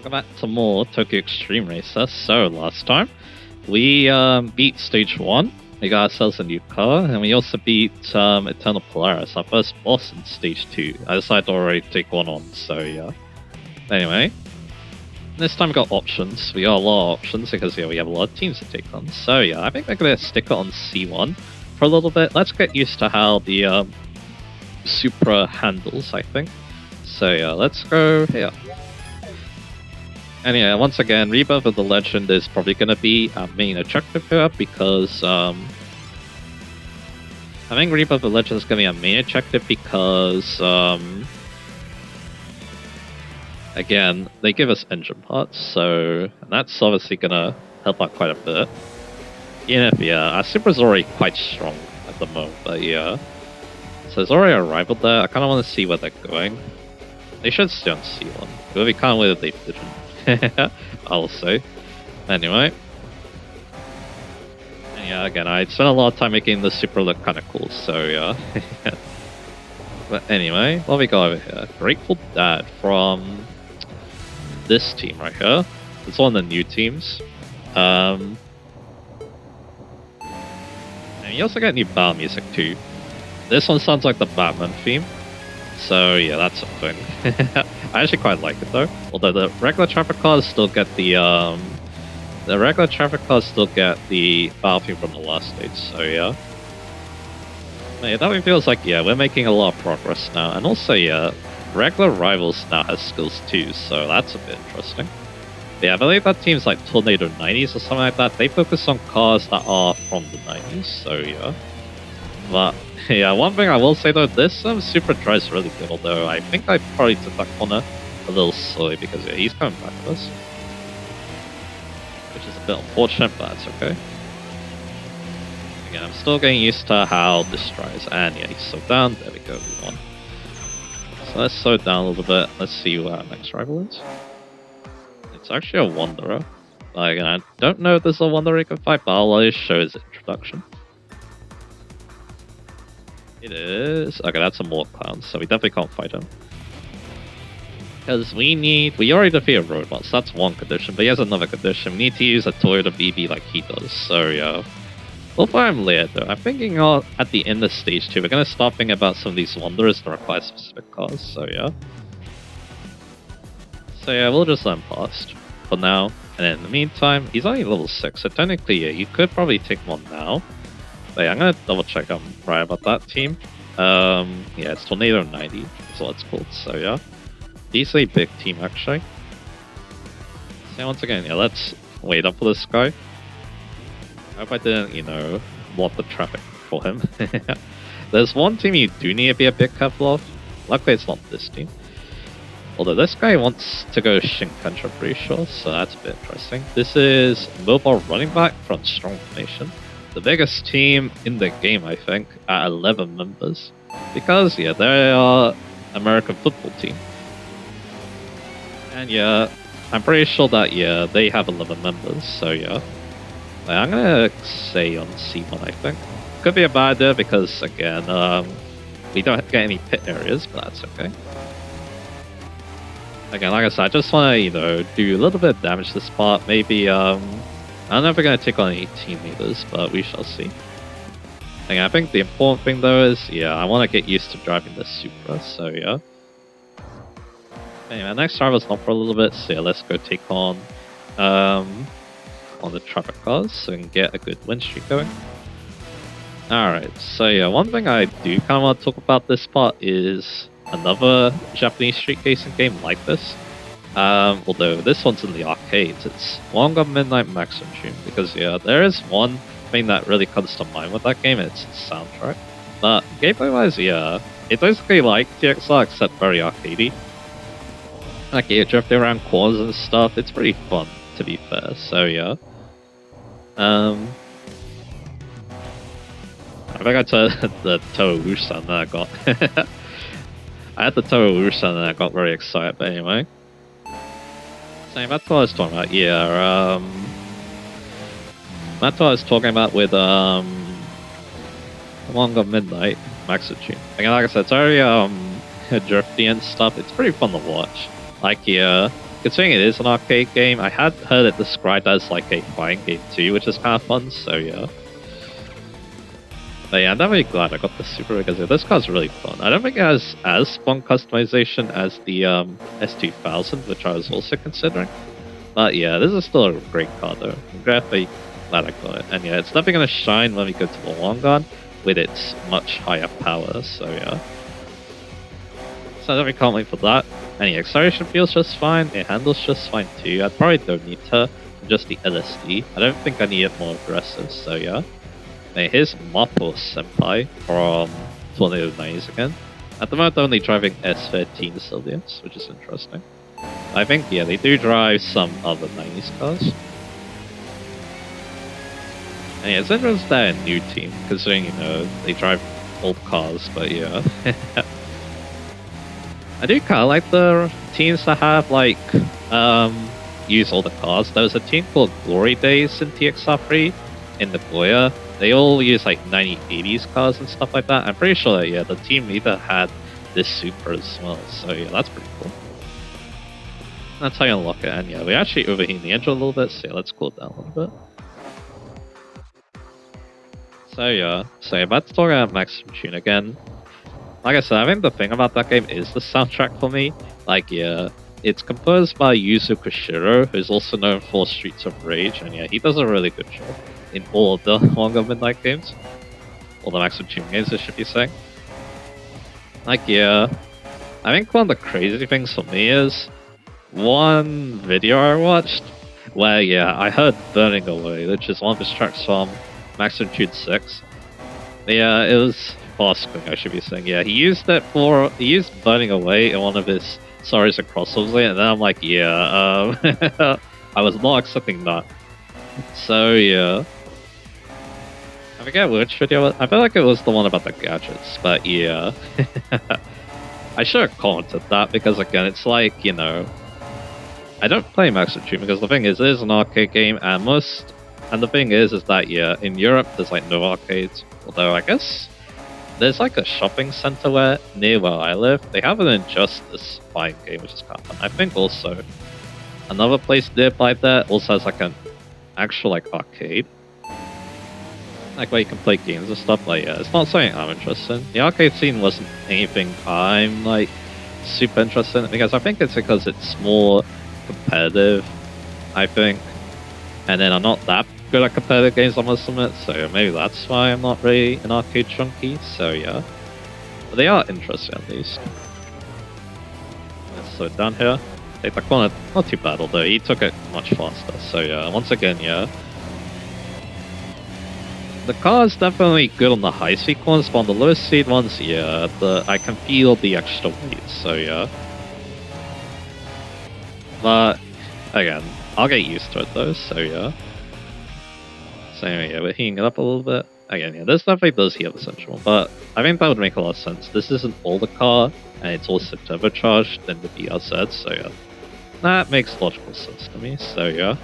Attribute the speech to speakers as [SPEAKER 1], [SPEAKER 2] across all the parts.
[SPEAKER 1] Welcome back to more Tokyo Extreme Racer. So last time we beat stage 1, we got ourselves a new car, and we also beat Eternal Polaris, our first boss in stage 2. I decided to already take one on, so yeah. Anyway, this time we got options. We got a lot of options because we have a lot of teams to take on. So yeah, I think we're going to stick it on C1 for a little bit. Let's get used to how the Supra handles, I think. So yeah, let's go here. And yeah, once again, Rebirth of the Legend is probably going to be our main objective here because I think Rebirth of the Legend is going to be our main objective because again, they give us engine parts, so and that's obviously going to help out quite a bit. Even if, yeah, our Supra's already quite strong at the moment, but yeah. So there's already a rival there. I kind of want to see where they're going. They should stay on C1. It would be kind of weird if they didn't. I'll say. Anyway. And yeah, again, I spent a lot of time making the Supra look kind of cool, so yeah. But anyway, what we got over here? Grateful Dad from this team right here. It's one of the new teams. And you also get new battle music too. This one sounds like the Batman theme. So yeah, that's something. I actually quite like it though. Although the regular traffic cars still get the battle theme from the last stage. So yeah. Yeah, that one feels like we're making a lot of progress now. And also regular rivals now has skills too, so that's a bit interesting. Yeah, I believe that team's like Tornado 90s or something like that. They focus on cars that are from the 90s, so yeah. But yeah, one thing I will say though, this Supra drives really good, although I think I probably took that corner a little slowly because yeah, he's coming back to us. Which is a bit unfortunate, but that's okay. Again, I'm still getting used to how this drives, and yeah, he's slowed down, there we go, we won. So let's slow it down a little bit, let's see who our next rival is. It's actually a Wanderer. Like, I don't know if this is a Wanderer he can fight, but I'll let it show his introduction. It is. Okay, that's a Mortal Clown, so we definitely can't fight him. Because we already defeated Robots, that's one condition, but he has another condition. We need to use a Toyota BB like he does, so yeah. We'll fight him later though. I'm thinking at the end of stage 2, we're going to start thinking about some of these Wanderers that require specific cars, so yeah. So yeah, we'll just let him past for now. And then in the meantime, he's only level 6, so technically yeah, you could probably take him on now. But yeah, I'm gonna double check I'm right about that team. Yeah, it's Tornado 90, is what it's called, so yeah. Decently big team actually. So once again, yeah, let's wait up for this guy. I hope I didn't, block the traffic for him. There's one team you do need to be a bit careful of. Luckily it's not this team. Although this guy wants to go Shinkanjo, I'm pretty sure, so that's a bit interesting. This is mobile running back from Strong Formation. The biggest team in the game, I think, at 11 members. Because, yeah, they are American football team. And yeah, I'm pretty sure that, yeah, they have 11 members, so yeah. I'm gonna say on C1, I think. Could be a bad idea because, again, we don't get any pit areas, but that's okay. Again, like I said, I just want to, do a little bit of damage to this part. Maybe, I don't know if we're going to take on any team leaders, but we shall see. I think the important thing though is, yeah, I want to get used to driving the Supra, so yeah. Anyway, next rival's not for a little bit, so yeah, let's go take on the traffic cars so we can get a good win streak going. Alright, so yeah, one thing I do kind of want to talk about this part is another Japanese street racing game like this. Although this one's in the arcades, it's Longer Midnight Maximum Tune, because yeah, there is one thing that really comes to mind with that game, and it's its soundtrack. But gameplay wise, yeah, it's basically like TXR except very arcadey. Like you're drifting around corners and stuff, it's pretty fun to be fair, so yeah. I think I took the Toa Wusan that I got. I had the Toa Wusan and I got very excited, but anyway. So that's what I was talking about, yeah, that's what I was talking about with, Longer Midnight, Maximum Tune. Like I said, it's very, drifty and stuff, it's pretty fun to watch. Like, yeah, considering it is an arcade game, I had heard it described as like a fighting game too, which is kind of fun, so yeah. But yeah, I'm definitely glad I got the Supra because this car's really fun. I don't think it has as fun customization as the S2000, which I was also considering. But yeah, this is still a great car though. I'm definitely glad I got it. And yeah, it's definitely going to shine when we go to the long gun with its much higher power, so yeah. So I definitely can't wait for that. And yeah, acceleration feels just fine, it handles just fine too. I probably don't need her, just the LSD. I don't think I need it more aggressive, so yeah. Hey, here's Mapo Senpai from Tornado 90s again. At the moment, they're only driving S13 Sylvians, which is interesting. I think, yeah, they do drive some other 90s cars. And yeah, it's interesting they're a new team, considering, you know, they drive old cars, but yeah. I do kind of like the teams that have, like, use all the cars. There was a team called Glory Days in TXR3 in Nagoya. They all use like 1980s cars and stuff like that. I'm pretty sure that, yeah, the team either had this Supra as well. So yeah, that's pretty cool. That's how you unlock it. And yeah, we actually overheating the engine a little bit. So yeah, let's cool it down a little bit. So yeah, about to talk about Maximum Tune again. Like I said, I think the thing about that game is the soundtrack for me. Like, yeah, it's composed by Yuzo Koshiro, who's also known for Streets of Rage. And yeah, he does a really good job in all of the longer Midnight games. All the Maximum Tune games, I should be saying. Like, yeah. I think one of the crazy things for me is one video I watched where, yeah, I heard Burning Away, which is one of his tracks from Maximum Tune 6. Yeah, it was Fosquing, I should be saying. Yeah, he used Burning Away in one of his Sorries and Crossovers, and then I'm like, yeah, I was not accepting that. So, yeah. I forget which video. I feel like it was the one about the gadgets, but yeah. I should have commented that because, again, it's like, you know, I don't play Maximum Tune because the thing is, it is an arcade game, and the thing is that, yeah, in Europe there's like no arcades. Although I guess there's like a shopping center near where I live. They have an Injustice fighting game, which is kind of fun. I think also another place nearby there also has like an actual like arcade. Like where you can play games and stuff, like yeah, it's not something I'm interested in. The arcade scene wasn't anything I'm like super interested in because I think it's because it's more competitive, I think. And then I'm not that good at competitive games, I must admit, so maybe that's why I'm not really an arcade junkie, so yeah. But they are interesting at least. Let's slow it down here. Take the corner, not too bad, although he took it much faster, so yeah, once again, yeah. The car is definitely good on the high speed corners, but on the low speed ones, yeah, I can feel the extra weight, so yeah. But, again, I'll get used to it though, so yeah. So anyway, yeah, we're heating it up a little bit. Again, yeah, this definitely does heat up the central, but I think that would make a lot of sense. This is an older car, and it's also turbocharged than the BRZ, so yeah. That makes logical sense to me, so yeah.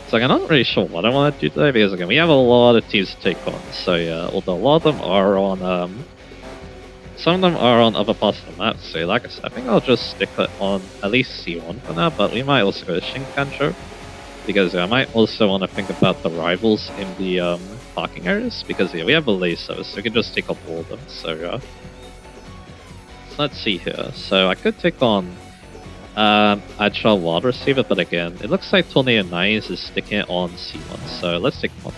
[SPEAKER 1] So I'm not really sure what I want to do today, because again, we have a lot of teams to take on, so yeah, although a lot of them are on, some of them are on other parts of the map, so like I said, I think I'll just stick it on at least C1 for now, but we might also go to Shinkanjo, because yeah, I might also want to think about the rivals in the parking areas, because yeah, we have a laser service, so we can just take off all of them, so yeah. So let's see here, so I could take on Agile Wild Receiver, but again, it looks like Tornado 9s is sticking it on C1, so let's take them on.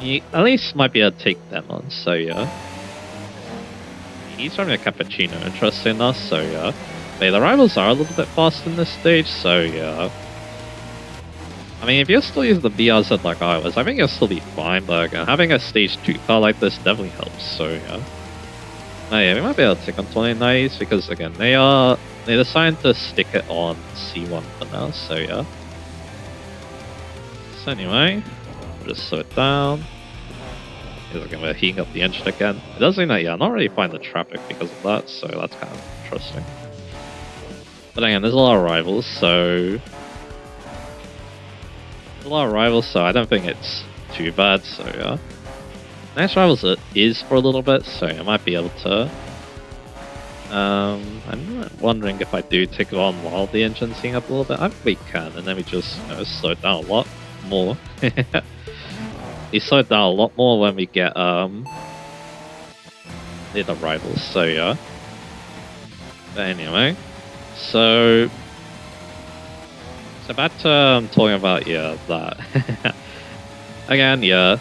[SPEAKER 1] He at least might be able to take them on, so yeah. He's driving a Cappuccino, interesting enough, so yeah. But the rivals are a little bit faster in this stage, so yeah. I mean, if you're still using the BRZ like I was, I think you'll still be fine, but having a stage 2 car like this definitely helps, so yeah. Oh yeah, we might be able to take on 29s because again, they decided to stick it on C1 for now, so yeah. So anyway, we'll just slow it down. Again, we're heating up the engine again. It does seem that, yeah, I'm not really finding the traffic because of that, so that's kind of interesting. But again, there's a lot of rivals, so I don't think it's too bad, so yeah. Next rivals it is for a little bit, so I might be able to I'm not wondering if I do take it on while the engine's heating up a little bit. I think we can, and then we just slow it down a lot more. We slow it down a lot more when we get the rivals. So yeah. But anyway, so back to talking about that again. Yeah,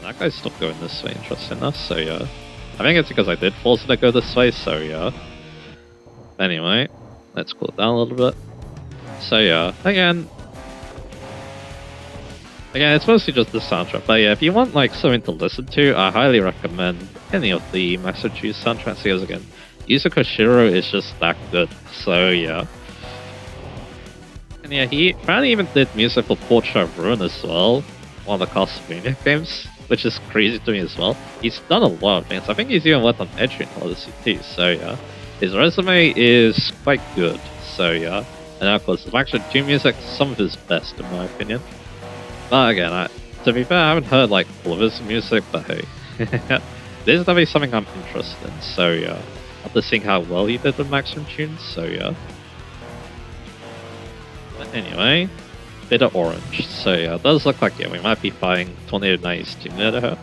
[SPEAKER 1] that guy stopped going this way. Interesting enough. So yeah. I think it's because I did force it to go this way, so yeah. Anyway, let's cool it down a little bit. So yeah, again, it's mostly just the soundtrack. But yeah, if you want like something to listen to, I highly recommend any of the Massachusetts soundtracks because again, Yuzo Koshiro is just that good. So yeah. And yeah, he apparently even did music for Portrait of Ruin as well, one of the Castlevania games, which is crazy to me as well. He's done a lot of things. I think he's even worked on Xtreme Odyssey too, so yeah. His resume is quite good, so yeah. And of course, the Action 2 music, some of his best in my opinion. But again, to be fair, I haven't heard like all of his music, but hey. This is definitely something I'm interested in, so yeah. After seeing how well he did with Maximum Tunes, so yeah. But anyway, bit of orange. So yeah, it does look like we might be fighting Tornado 92 near to her.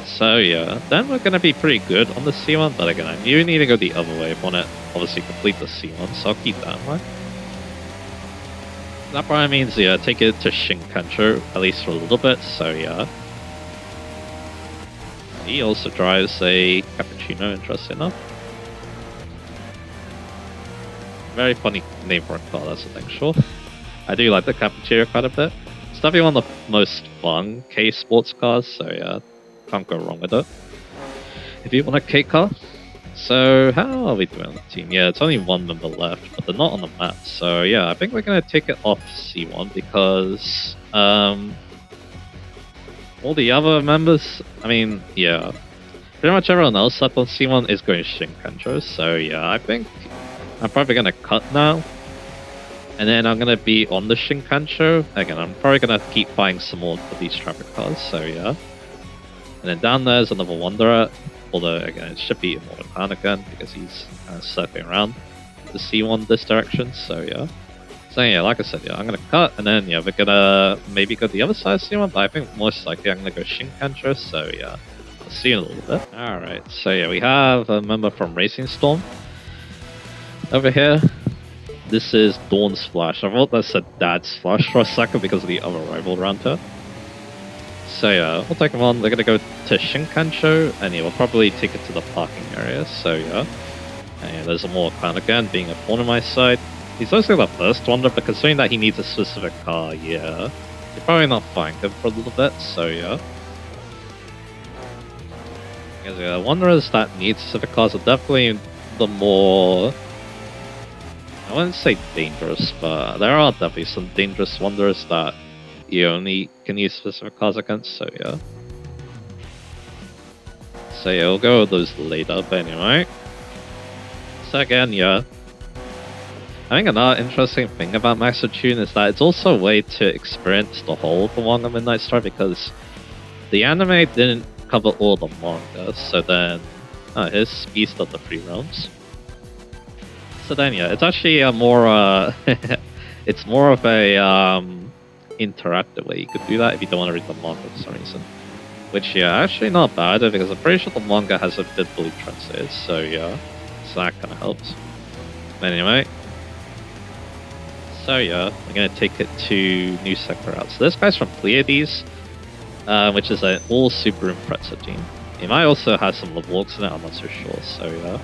[SPEAKER 1] So yeah, then we're gonna be pretty good on the C1, but again, I do need to go the other way if I want to obviously complete the C1, so I'll keep that in mind. That probably means take it to Shinkanjo, at least for a little bit, so yeah. He also drives a cappuccino, interesting enough. Very funny name for a car, that's the thing, sure. I do like the Cappuccino quite a bit. It's definitely one of the most fun K sports cars, so yeah, can't go wrong with it. If you want a K car. So, how are we doing on the team? Yeah, it's only one member left, but they're not on the map. So yeah, I think we're going to take it off C1 because all the other members, I mean, yeah, pretty much everyone else left on C1 is going Shinkanjo, so yeah, I think I'm probably going to cut now. And then I'm going to be on the Shinkanjo. Again, I'm probably going to keep buying some more of these traffic cars, so yeah. And then down there's another Wanderer. Although, again, it should be more than again because he's kind of circling around the C1 this direction, so yeah. So yeah, like I said, yeah, I'm going to cut, and then yeah, we're going to maybe go the other side of C1, but I think most likely I'm going to go Shinkanjo, so yeah. I'll see you in a little bit. Alright, so yeah, we have a member from Racing Storm over here. This is Dawn's Flash. I thought that said Dad's Flash for a second because of the other rival around her. So yeah, we'll take him on. We're gonna go to Shinkanjo, and yeah, we'll probably take it to the parking area. So yeah, and yeah, there's a more clown again, being a pawn on my side. He's also the first Wanderer, but considering that he needs a specific car, yeah, you're probably not find him for a little bit. So yeah, because yeah, Wanderers that need specific cars are definitely the more, I wouldn't say dangerous, but there are definitely some dangerous Wanderers that you only can use specific cars against, so yeah. So yeah, we'll go with those later, but anyway. So again, yeah. I think another interesting thing about Master Tune is that it's also a way to experience the whole of the manga Midnight Star, because the anime didn't cover all the manga, so then here's Beast of the Three Realms. So then yeah, it's actually a more it's more of a interactive way you could do that if you don't want to read the manga for some reason. Which yeah, actually not bad because I'm pretty sure the manga has a bit fully translated, so yeah. So that kinda helps. But anyway. So yeah, I'm gonna take it to New Sector route. So this guy's from Pleiades, which is an all super impressive team. He might also have some Levorgs in it, I'm not so sure, so yeah.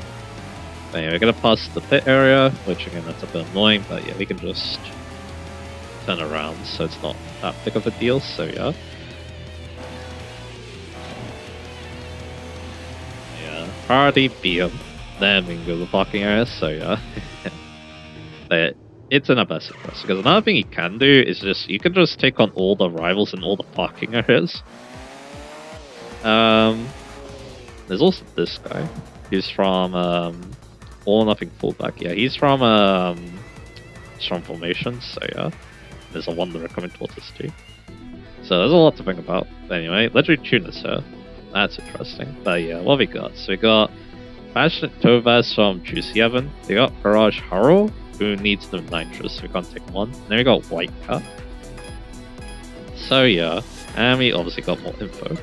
[SPEAKER 1] But anyway, we're gonna pass the pit area, which again that's a bit annoying, but yeah, we can just turn around, so it's not that big of a deal, so yeah. Yeah, priority BM, then we can go to the parking area, so yeah. But it's in our best interest, because another thing you can do is you can just take on all the rivals in all the parking areas. There's also this guy, who's from All or Nothing Fullback, yeah, he's from Formation, so yeah. There's a Wanderer coming towards us too. So there's a lot to think about. But anyway, let's retune this here. That's interesting. But yeah, what we got? So we got Passionate Tovaz from Juicy Evan. We got Garage Haro, who needs no nitrous, so we can't take one. And then we got White Cat. So yeah, and we obviously got more info.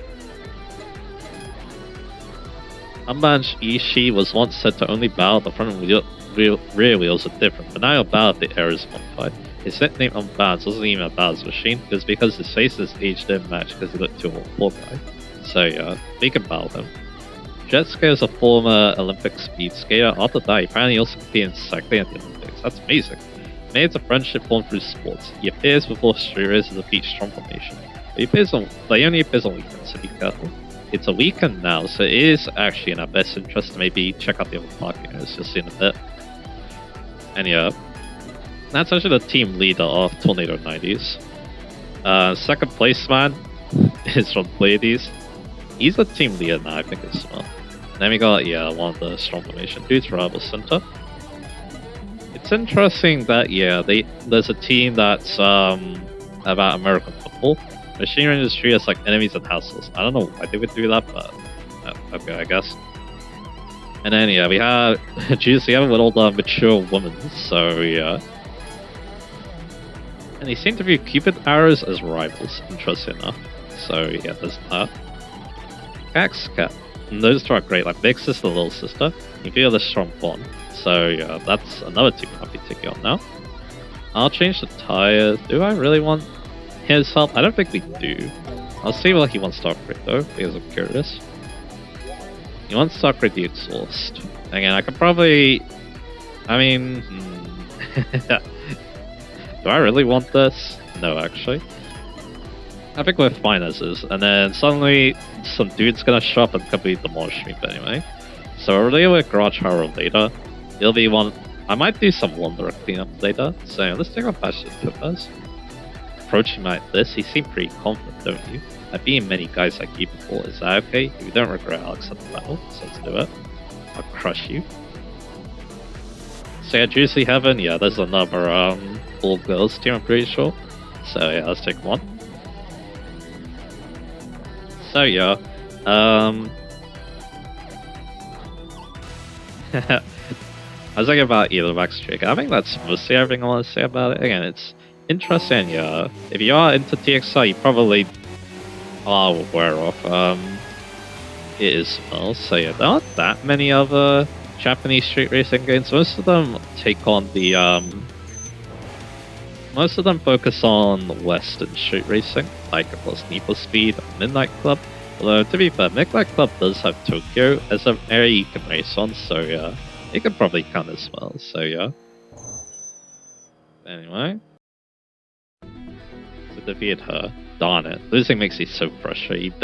[SPEAKER 1] Unbanned Ishii was once said to only bow the front rear wheels are different, but now he'll bow if the air is modified. His nickname Unbanned wasn't even a Bow's machine, it was because his face is aged in match because he looked too old poor guy. So yeah, we can bow him. Jetsuke is a former Olympic speed skater. After that, he apparently also competed in cycling at the Olympics. That's amazing. Made a friendship formed through sports. He appears before street races of each strong formation. But he only appears on weekends, so be careful. It's a weekend now, so it is actually in our best interest to maybe check out the other parking areas. You'll see in a bit. And yeah, that's actually the team leader of Tornado 90s. Second place man is from Pleiades. He's the team leader now, I think as well. And then we got, yeah, one of the strong formation dudes, Rival Center. It's interesting that, yeah, there's a team that's about American football. Machinery industry has like enemies and households. I don't know why they would do that, but okay, I guess. And then yeah, we have Juicy Evan with all the mature women, so yeah. And they seem to view Cupid arrows as rivals, interesting enough. So yeah, there's that. Cax Cat. And those two are great, like big sister, little sister. You feel the strong bond. So yeah, that's another team I'll be taking on now. I'll change the tires. Do I really want his help? I don't think we do. I'll see what he wants to upgrade though, because I'm curious. He wants to upgrade the exhaust. Again, I could probably... I mean... do I really want this? No, actually. I think we're fine as is. And then suddenly, some dude's gonna show up and completely demolish me, but anyway. So we're dealing with Garage Horror later. It'll be one... I might do some Wanderer cleanup later. So let's take our Passion Topaz. Approaching like this, he seemed pretty confident, don't you? I've beaten many guys like you before, is that okay? If you don't regret, I'll accept the battle, so let's do it. I'll crush you. So yeah, Juicy Heaven, yeah, there's another all girls team, I'm pretty sure. So yeah, let's take one. So yeah, I was thinking about either Max Trick. I think that's mostly everything I want to say about it. Again, it's interesting, yeah. If you are into TXI, you probably are aware of it as well. So yeah, there aren't that many other Japanese street racing games. Most of them take on the most of them focus on Western street racing, like of course Need for Speed, Midnight Club. Although to be fair, Midnight Club does have Tokyo as an area you can race on, so yeah, it could probably count as well. So yeah. Anyway, to defeat her, darn it, losing makes you so frustrated. You're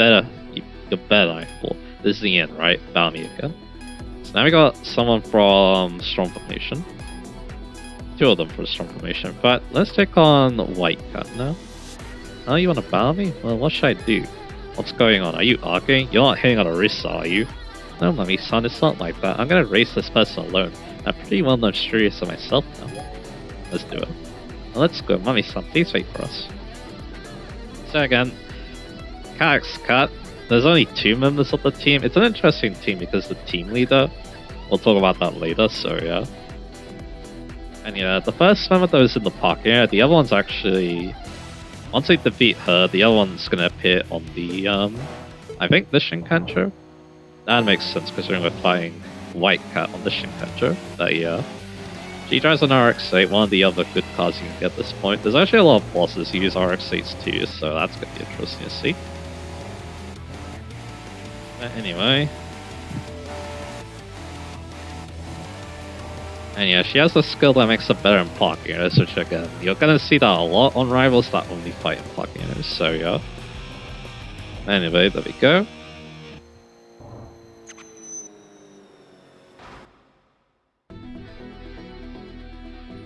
[SPEAKER 1] better than I thought. This is the end, right? Bow me again. So now we got someone from Strong Formation. Two of them for Strong Formation, but let's take on White Cat now. Oh, you want to bow me? Well, what should I do? What's going on? Are you arguing? You're not hitting on a wrist, are you? No, Mummy-san, it's not like that. I'm gonna race this person alone. I'm pretty well known street racer myself now. Let's do it. Well, let's go, Mummy-san, please wait for us. So again, Cax Cat. There's only 2 members of the team. It's an interesting team because the team leader, we'll talk about that later, so yeah. And yeah, the first member that was in the parking area, the other one's actually... Once we defeat her, the other one's gonna appear on the, I think the Shinkanjo? That makes sense considering we're fighting White Cat on the Shinkanjo, but yeah. She drives an RX-8, one of the other good cars you can get at this point. There's actually a lot of bosses who use RX-8s too, so that's gonna be interesting to see. But anyway... And yeah, she has a skill that makes her better in parking areas, which again, you're gonna see that a lot on rivals that only fight in parking areas, so yeah. Anyway, there we go.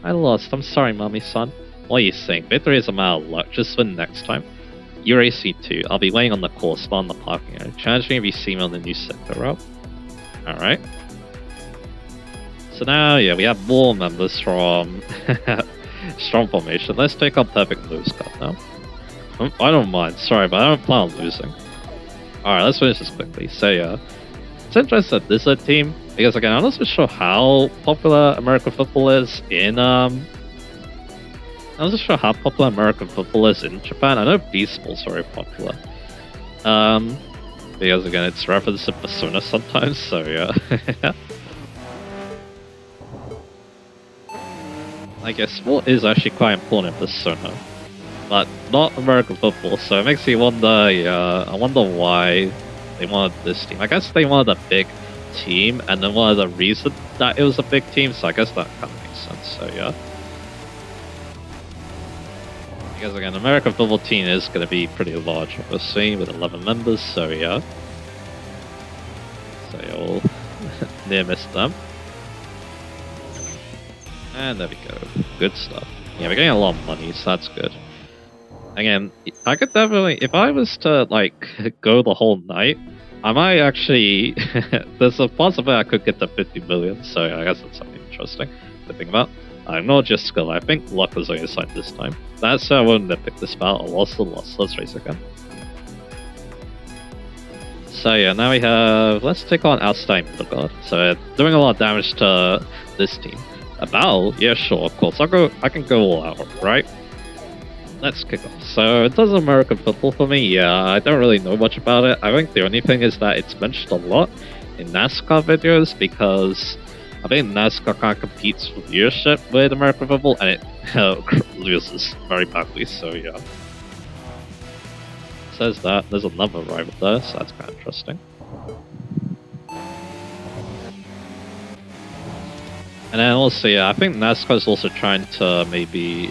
[SPEAKER 1] I lost, I'm sorry Mummy-san. What are you saying? Victory is a matter of luck, just win next time. You're AC2, I'll be waiting on the course spot on the parking area. Challenge me if you see me on the new sector route. Alright. So now, yeah, we have more members from Strong Formation. Let's take on Perfect Nose Cut now. I don't mind, sorry, but I don't plan on losing. Alright, let's finish this quickly. So yeah, it's interesting that this is a team because again, I'm not so sure how popular American football is in I'm not so sure how popular American football is in Japan. I know baseball's very popular. Because again, it's referenced to Persona sometimes. So yeah. I guess sport is actually quite important in Persona, but not American football. So it makes me wonder. Yeah, I wonder why they wanted this team. I guess they wanted a big team, and then one of the reasons that it was a big team. So I guess that kind of makes sense. So yeah. Because again, the American football team is going to be pretty large, obviously, with 11 members, so yeah. So you'll near miss them. And there we go. Good stuff. Yeah, we're getting a lot of money, so that's good. Again, I could definitely, if I was to, like, go the whole night, I might actually, there's a possibility I could get to 50 million, so yeah, I guess that's something interesting to think about. I'm not just skill, I think luck was on your side this time. That's why I wouldn't have picked this battle. I lost the loss. Let's race again. So yeah, now we have... Let's take on Xtreme the God. So doing a lot of damage to this team. A battle? Yeah, sure, of course. I can go all out, right? Let's kick off. So it does American football for me. Yeah, I don't really know much about it. I think the only thing is that it's mentioned a lot in NASCAR videos because I think NASCAR kind of competes for viewership with American football, and it loses very badly, so yeah. Says that. There's another rival there, so that's kind of interesting. And then also, yeah, I think NASCAR is also trying to maybe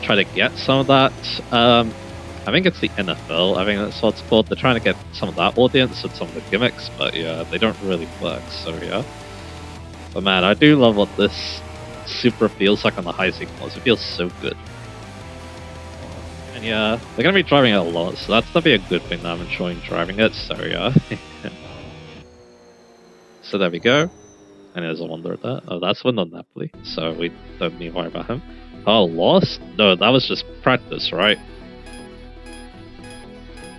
[SPEAKER 1] try to get some of that. I think it's the NFL, I think that's what it's called. They're trying to get some of that audience and some of the gimmicks, but yeah, they don't really work, so yeah. But man, I do love what this Supra feels like on the high signals. It feels so good. And yeah, they're going to be driving it a lot, so that's going to be a good thing that I'm enjoying driving it, so yeah. So there we go. And there's a wonder at that. Oh, that's one on Napoli, so we don't need to worry about him. Oh, lost? No, that was just practice, right?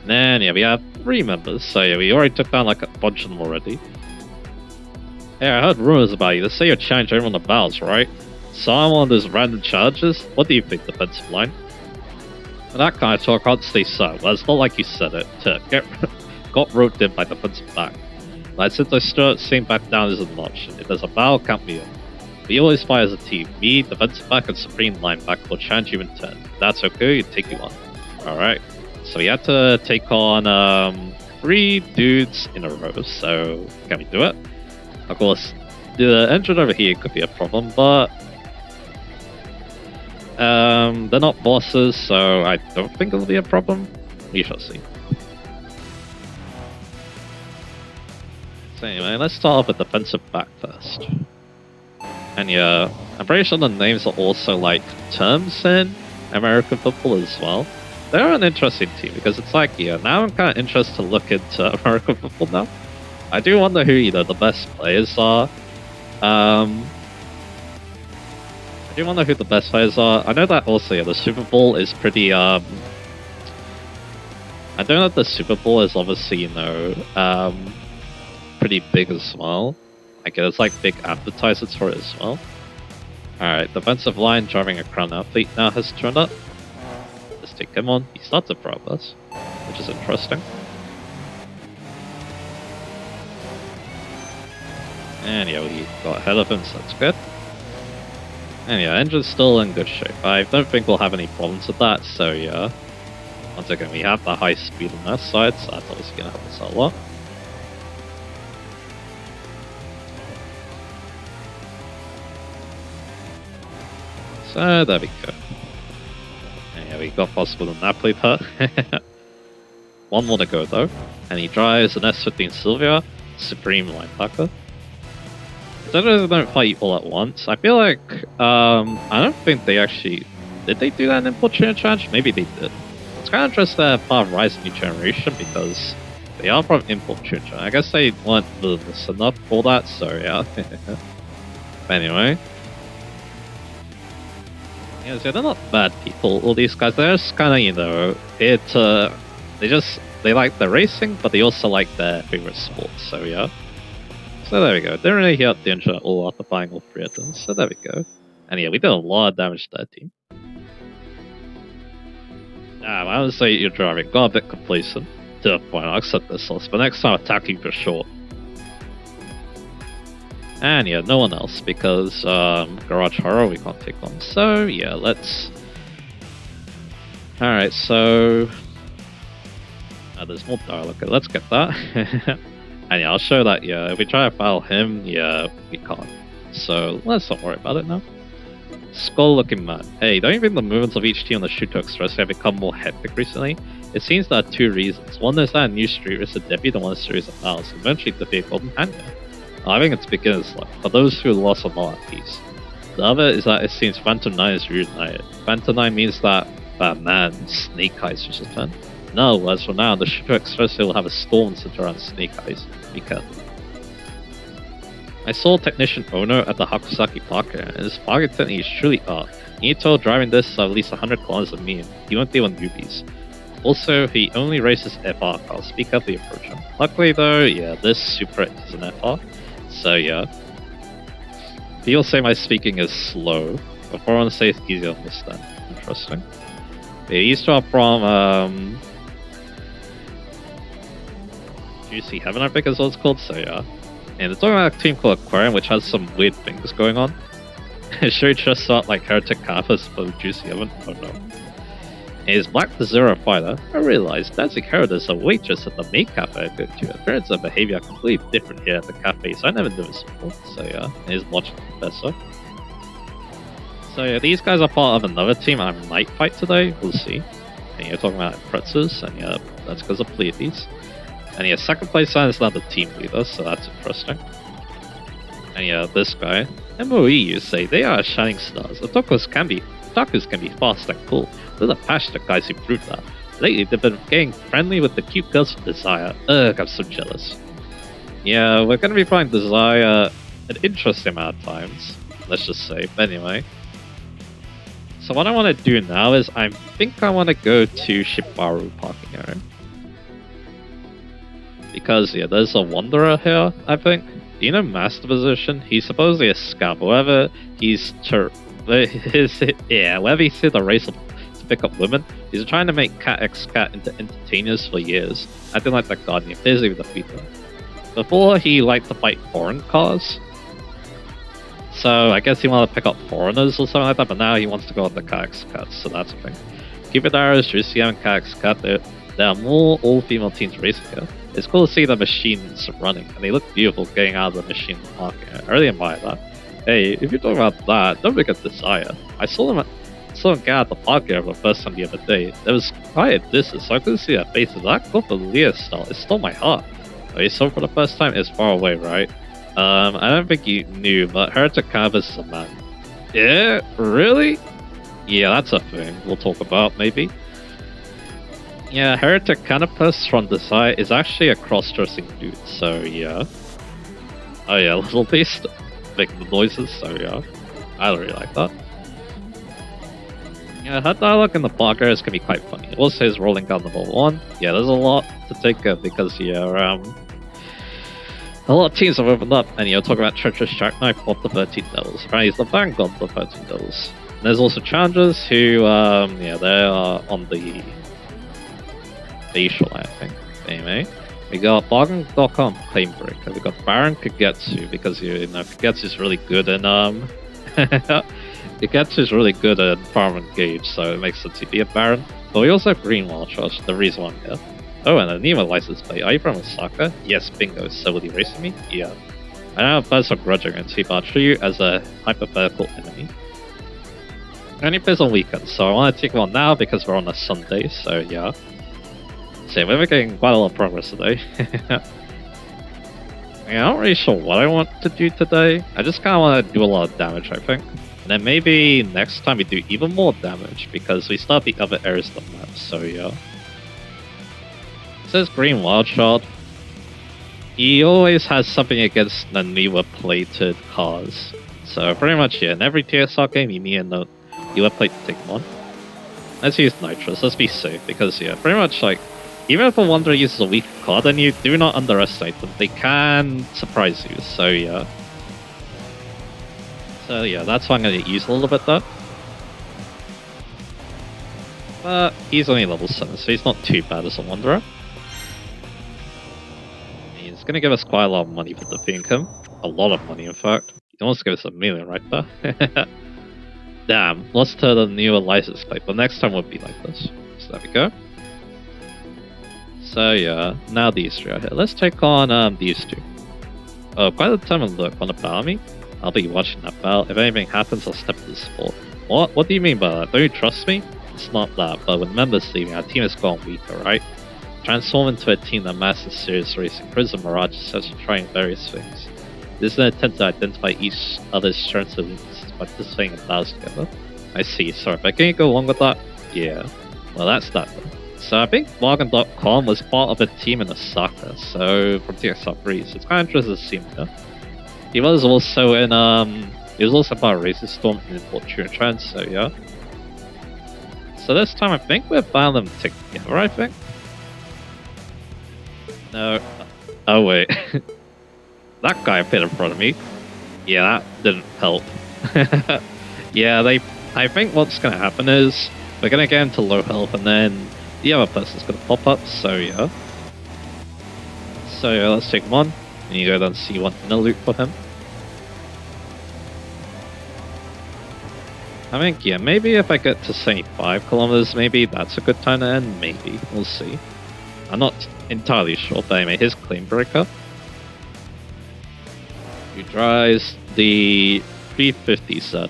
[SPEAKER 1] And then, yeah, we have 3 members, so yeah, we already took down like a bunch of them already. Yeah, I heard rumors about you. They say you're challenging everyone on the battles, right? So I'm one of those random challenges? What do you think, defensive line? And that kind of talk, I can't stay silent. Well, it's not like you said it. Got roped in by defensive back. Like, since I start seeing back down isn't an option. If there's a battle, count me in. We always fight as a team. Me, defensive back, and supreme linebacker will challenge you in turn. If that's okay, you take you on. Alright. So we had to take on 3 dudes in a row, so can we do it? Of course, the engine over here could be a problem, but they're not bosses, so I don't think it'll be a problem. We shall see. So anyway, let's start off with defensive back first. And yeah, I'm pretty sure the names are also like terms in American football as well. They're an interesting team because it's like, yeah, now I'm kind of interested to look into American football now. I do wonder who, the best players are. I do wonder who the best players are. I know that also, yeah, the Super Bowl is pretty, I don't know if the Super Bowl is obviously, pretty big as well. Like, there's like big advertisers for it as well. Alright, defensive line driving a crown athlete now has turned up. Let's take him on. He starts a pro bus, which is interesting. And yeah, we got ahead of him, so that's good. And yeah, engine's still in good shape. I don't think we'll have any problems with that, so yeah. Once again, we have the high speed on that side, so that's obviously going to help us out a lot. So there we go. And yeah, we got possible in Napoli part. 1 more to go though. And he drives an S15 Silvia, Supreme linebacker. I don't fight you all at once. I feel like, I don't think they actually... Did they do that in Import Tuner Challenge? Maybe they did. It's kind of interesting that part of Rise of New Generation because they are from Import Tuner Challenge. I guess they weren't villainous enough for that, so yeah. But anyway. Yeah, so they're not bad people, all these guys. They're just kind of, here to... They just they like the racing, but they also like their favorite sports. So yeah. So there we go. Didn't really hit the engine at all after buying all 3 of them. So there we go. And yeah, we did a lot of damage to that team. I would say you're driving. Got a bit complacent to the point. I'll accept this loss, but next time attack you for sure. And yeah, no one else because Garage Horror we can't take on. So yeah, let's. Alright, so. There's more dialogue. Let's get that. And yeah, I'll show that. Yeah, if we try to foul him, yeah, we can't. So let's not worry about it now. Skull looking man. Hey, don't you think the movements of each team on the Shooter Express have become more hectic recently? It seems there are 2 reasons. One is that a new street racer debut, and one is series of battles, eventually to be a golden handgun. I think it's beginner's luck, for those who lost are not at peace. The other is that it seems Phantom 9 is reunited. Phantom 9 means that man, Snake Eyes just returned. In other words, from now on, the Shooter Express will have a storm centered around Snake Eyes. Be careful. I saw technician owner at the Hakusaki Park and his parking technique is truly art. He told driving this is at least 100 kilometers of me, he won't deal with newbies. Also, he only races FR cars, be careful you approach him. Luckily though, yeah, this Supra is an FR, so yeah. People say my speaking is slow, but for one say it's easy to understand. Interesting. Yeah, he's from Juicy Heaven I think is what it's called, so yeah. And they're talking about a team called Aquarium, which has some weird things going on. Sure, it just thought like Heretic Kappas, but Juicy Heaven? Oh no. Is Black the Zero fighter? I realized Dancing Herod is a waitress at the main cafe I go to. Appearance and behavior are completely different here at the cafe, so I never knew this before. So yeah, and he's watching the professor. So yeah, these guys are part of another team I might fight today, we'll see. And you're talking about Pretzels, and yeah, that's because of Pleiades. And yeah, second place is not the team leader, so that's interesting. And yeah, this guy, MOE, you say, they are shining stars. Otakus can be fast and cool. They're the passionate guys who prove that. Lately, they've been getting friendly with the cute girls from Desire. Ugh, I'm so jealous. Yeah, we're gonna be playing Desire an interesting amount of times, let's just say. But anyway. So what I want to do now is, I think I want to go to Shibaru parking area. Because, yeah, there's a Wanderer here, I think. You know Master Position? He's supposedly a scab. However, whenever he's here to race to pick up women, he's trying to make Cat X Cat into entertainers for years. I didn't like that Guardian. Appears to be the defeated. Before, he liked to fight foreign cars. So, I guess he wanted to pick up foreigners or something like that, but now he wants to go on the Cat X Cat, so that's a thing. Cupid Arrows, Juicy and Cat X Cat, there are more all-female teams racing here. It's cool to see the machines running, and they look beautiful getting out of the machine parking. I really admire that. Hey, if you're talking about that, don't forget Desire. I saw them get out of the park area for the first time the other day. There was quite a distance, so I couldn't see their faces. That got the Leah style. It stole my heart. Okay, so for the first time, it's far away, right? I don't think you knew, but Heretic Canvas is a man. Yeah? Really? Yeah, that's a thing we'll talk about, maybe. Yeah, Heretic Canopus from the side is actually a cross-dressing dude, so yeah. Oh yeah, Little Beast making the noises, so yeah. I don't really like that. Yeah, her dialogue in the park areas can be quite funny. It also says rolling down number 1. Yeah, there's a lot to take because, yeah, a lot of teams have opened up, and you're talking about Treacherous Jackknife of the 13 Devils. Apparently he's the vanguard of the 13 Devils. And there's also challengers who, yeah, they are on the facial, I think. Anyway, we got Bargain.com Claim Breaker. We got Baron Kagetsu, because, you know, Kagetsu's really good in, Kagetsu's really good at Farm Engage, so it makes sense to be a Baron. But we also have Green Wall Charge, the reason why I'm here. Oh, and a Nemo license plate. Are you from Osaka? Yes, bingo. So will you race me? Yeah. I don't have a personal grudge against you, but I'll treat you as a hypothetical enemy. I only plays on weekends, so I want to take one now because we're on a Sunday, so yeah. So we're making quite a lot of progress today. Yeah, I'm not really sure what I want to do today. I just kind of want to do a lot of damage, I think. And then maybe next time we do even more damage, because we start the other areas of the map, so yeah. It says Green Wildshard. He always has something against the newer plated cars. So pretty much, yeah, in every TSR game you need a newer plate to take one. Let's use Nitrous, let's be safe, because yeah, pretty much like, even if a Wanderer uses a weak card, then you do not underestimate them. They can surprise you, so yeah. So yeah, that's why I'm going to use a little bit though. But he's only level 7, so he's not too bad as a Wanderer. He's going to give us quite a lot of money for defeating him. A lot of money, in fact. He wants to give us $1 million right there. Damn, lost to the new license plate, but next time would be like this. So there we go. So yeah, now these three are here. Let's take on these two. Oh, by the time I look on the battle me, I'll be watching that battle. If anything happens, I'll step to support. What? What do you mean by that? Don't you trust me? It's not that, but with members leaving, our team has gone weaker, right? Transform into a team that masters serious racing, prison mirage, such as trying various things. This is an attempt to identify each other's strengths and weaknesses by participating in battles together. I see, sorry, but can you go along with that? Yeah. Well, that's that then. So I think Morgan.com was part of a team in Osaka, so from TXR3, so it's kind of interesting to see him here. He was also in, he was also part of Razor Storm in Fortune Trend, so yeah. So this time I think we're battling them together, I think? No. Oh wait. That guy appeared in front of me. Yeah, that didn't help. Yeah, I think what's gonna happen is we're gonna get into low health and then the other person's gonna pop up, so yeah. So yeah, let's take him on. And you go down C1 in a loop for him. I think, yeah, maybe if I get to 75 kilometers, maybe that's a good time to end. Maybe. We'll see. I'm not entirely sure, but anyway, here's Claim Breaker. He drives the 350 Z.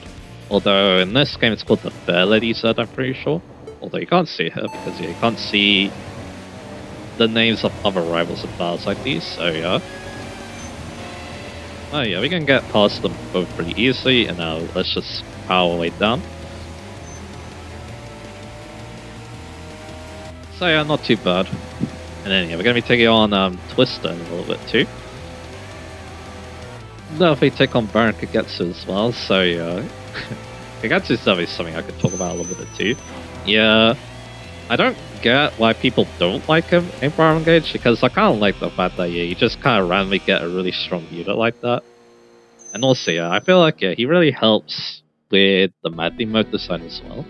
[SPEAKER 1] Although in this game it's called the Fair Lady Z, I'm pretty sure. Although you can't see her because yeah, you can't see the names of other rivals in battles like these, so yeah. Oh yeah, we can get past them both pretty easily, and now let's just power our way down. So yeah, not too bad. And then yeah, we're going to be taking on Twister in a little bit too. No, if we take on Baron Kagetsu as well, so yeah. Kagetsu's definitely something I could talk about a little bit too. Yeah, I don't get why people don't like him in Baron Gage, because I kind of like the fact that yeah, you just kind of randomly get a really strong unit like that. And also, yeah, I feel like yeah, he really helps with the Madly mode design as well.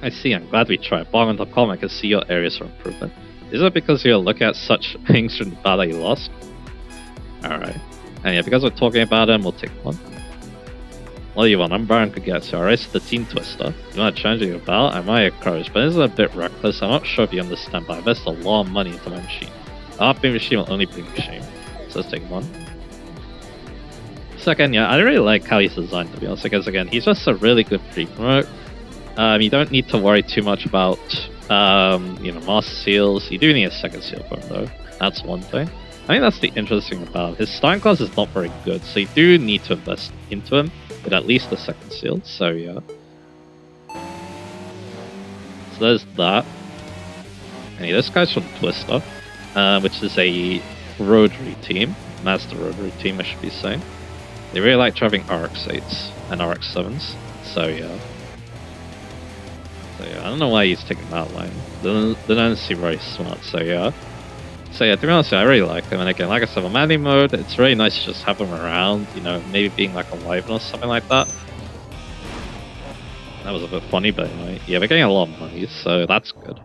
[SPEAKER 1] I see, I'm glad we tried. Bargain.com, I can see your areas for improvement. Is it because you're looking at such things from the battle you lost? Alright. And yeah, because we're talking about him, we'll take one. What do you want? I'm Baron Kagetsu, alright? So the Team Twister. You want to challenge your battle? I might encourage, but this is a bit reckless. I'm not sure if you understand, but I invested a lot of money into my machine. Our big machine will only bring shame. So let's take one. Second, yeah, I really like how he's designed, to be honest, because again, he's just a really good free promote. You don't need to worry too much about, you know, master seals. You do need a second seal for him, though. That's one thing. I think that's the interesting about him. His starting class is not very good, so you do need to invest into him with at least a second seal, so yeah. So there's that. And yeah, this guy's from Twister, which is a rotary team. Master rotary team, I should be saying. They really like driving RX-8s and RX-7s, so yeah. So yeah, I don't know why he's taking that line. They don't seem very smart, so yeah. So yeah, to be honest, I really like him. And again, like I said, on Madly mode, it's really nice to just have him around, you know, maybe being like a Wyvern or something like that. That was a bit funny, but anyway, yeah, we're getting a lot of money, so that's good.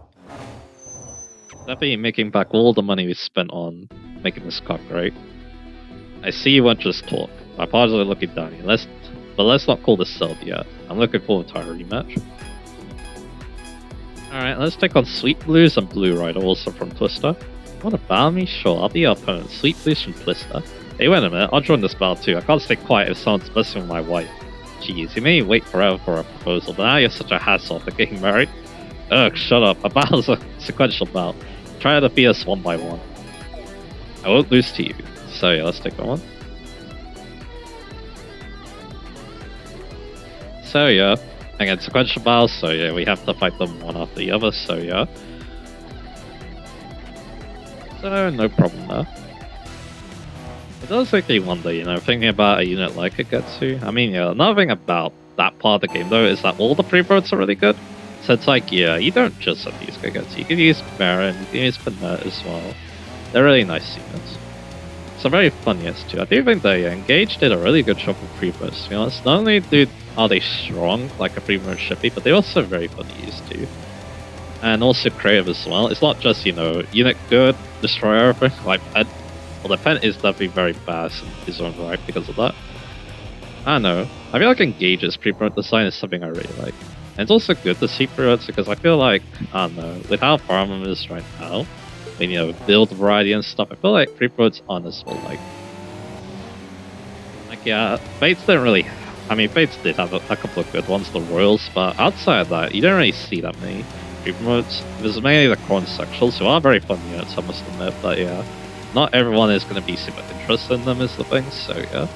[SPEAKER 1] Definitely making back all the money we spent on making this car great. I see you won't just talk. My apologies are looking down here. But let's not call this settled yet. I'm looking forward to our rematch. Alright, let's take on Sweet Blues and Blue Rider, also from Twister. Want to battle me? Sure, I'll be your opponent. Sweet Blues from Twister. Hey, wait a minute, I'll join this battle too. I can't stay quiet if someone's messing with my wife. Jeez, you made me wait forever for a proposal, but now you're such a hassle for getting married. Ugh, shut up. A battle's a sequential battle. Try to defeat us one by one. I won't lose to you. So yeah, let's take that one. So yeah, again, sequential battles, so yeah, we have to fight them one after the other, so yeah. So no problem there. It does make me wonder, you know, thinking about a unit like Kagetsu. I mean, yeah, another thing about that part of the game though is that all the pre-promotes are really good. So it's like, yeah, you don't just have these guys. You can use Baron, you can use Panette as well. They're really nice units. So very fun units too. I do think they Engage did a really good job with pre-burst, to be honest. Not only are they strong, like a pre-burst should be, but they're also very fun to use too. And also creative as well. It's not just, you know, unit good, destroy everything, like Pen. Well, the Pen is definitely very fast in his own right because of that. I don't know. I feel like Engage's pre-burst design is something I really like. And it's also good to see pre-burst because I feel like, I don't know, with how Farmham is right now, when, you know, build variety and stuff, I feel like pre-burst honestly, like, yeah, Fates didn't really, I mean, Fates did have a couple of good ones, the Royals, but outside of that, you don't really see that many pre-promotes. There's mainly the Corn Sexuals, who are very fun units, I must admit, but yeah, not everyone is going to be super interested in them is the thing, so yeah.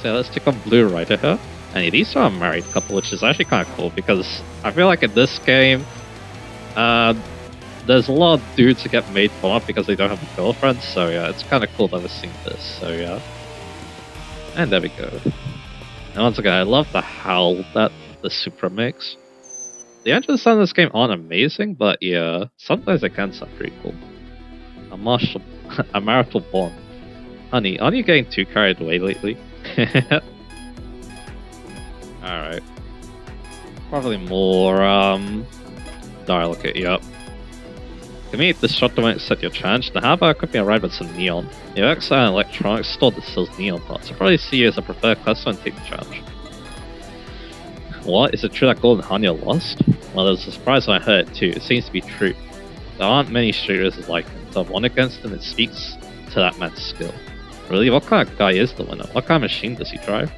[SPEAKER 1] So let's take on Blue Rider here. And these are a married couple, which is actually kind of cool, because I feel like in this game, there's a lot of dudes who get made fun of because they don't have a girlfriend, so yeah, it's kind of cool that I've seen this, so yeah. And there we go. And once again, I love the howl that the Supra makes. The engines in this game aren't amazing, but yeah, sometimes they can sound pretty cool. A marital bond. Honey, aren't you getting too carried away lately? Alright. Probably more, dialogue it, yep. Commit this shot to set your challenge. The Hava could be a ride with some neon. Your Xtreme electronics store that sells neon parts. I'll probably see you as a preferred customer and take the challenge. What? Is it true that Golden Hanya lost? Well, there was a surprise when I heard it too. It seems to be true. There aren't many streeters like him. To have won against him, it speaks to that man's skill. Really? What kind of guy is the winner? What kind of machine does he drive?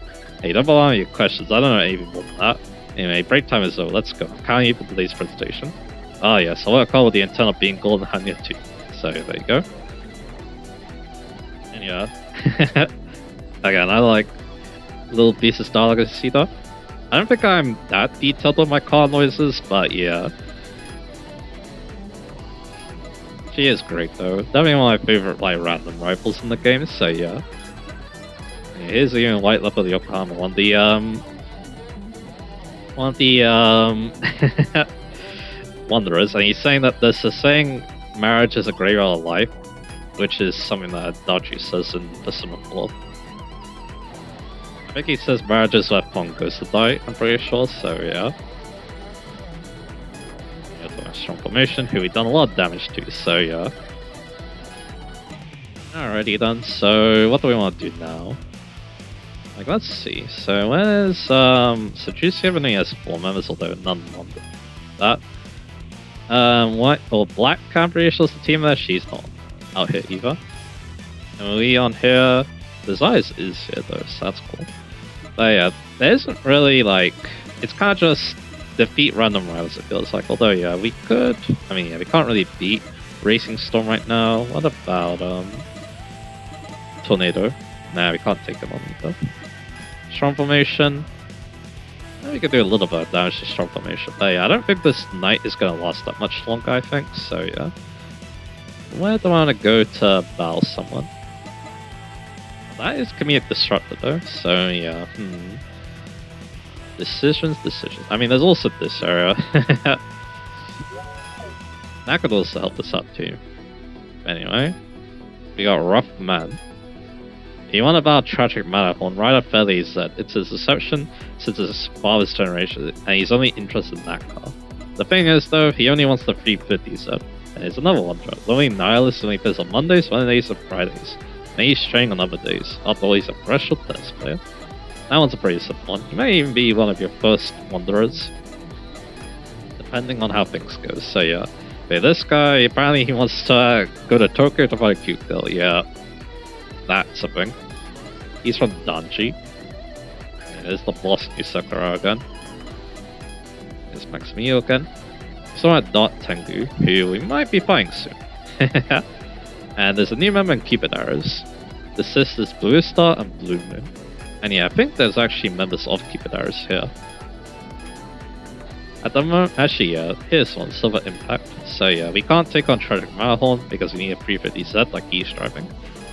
[SPEAKER 1] Hey, don't bother me with your questions. I don't know anything more than that. Anyway, break time is over. Let's go. I'm counting you for today's presentation. Ah, yes, I work hard with the intent of being Golden Hanya too. So, there you go. And yeah. Again, I like little pieces of dialogue as you see though. I don't think I'm that detailed with my car noises, but yeah. She is great though. Definitely one of my favorite like random rifles in the game, so yeah. Here's the white leopard of Yokohama, one of the Wanderers, and he's saying that there's a saying marriage is a graveyard of life, which is something that Adachi says in Persona 4. I think he says marriage is where Pong goes to die, I'm pretty sure, so yeah. Yeah, strong formation, who we've done a lot of damage to, so yeah. Alrighty then, so what do we want to do now? Like, let's see, so where's, so Juicy only has 4 members, although none on that. White or Black Cambria's the team there, she's not out here either. And Leon here, Desires is here though, so that's cool. But yeah, there isn't really like, it's kind of just defeat random rivals it feels like, although yeah, we could, I mean yeah, we can't really beat Racing Storm right now. What about, Tornado? Nah, we can't take him on either. Strong Formation. We could do a little bit of damage to Strong Formation. But yeah, I don't think this night is going to last that much longer, I think. So yeah. Where do I want to go to battle someone? That is Commute Disruptor though. So yeah. Decisions. I mean, there's also this area. That could also help us out too. Anyway. We got Rough Man. He won about Tragic Matterhorn right up fairly is that it's his deception since his father's generation, and he's only interested in that car. The thing is though, he only wants the 350 set, and there's another one drop. Only Nihilist only plays on Mondays, Wednesdays, and Fridays. And he's staying on other days, after all he's a threshold test player. That one's a pretty simple one. He may even be one of your first Wanderers, depending on how things go, so yeah. Okay, this guy, apparently he wants to go to Tokyo to find a cute girl, yeah. That's something. He's from Danji. And there's the boss new Sakura again. There's Maximio again. So at Dot Tengu, who we might be fighting soon. And there's a new member in Cupid Arrows. The sisters Blue Star and Blue Moon. And yeah, I think there's actually members of Cupid Arrows here. At the moment, actually yeah, here's one, Silver Impact. So yeah, we can't take on Tragic Matterhorn because we need a 350 set like he's driving.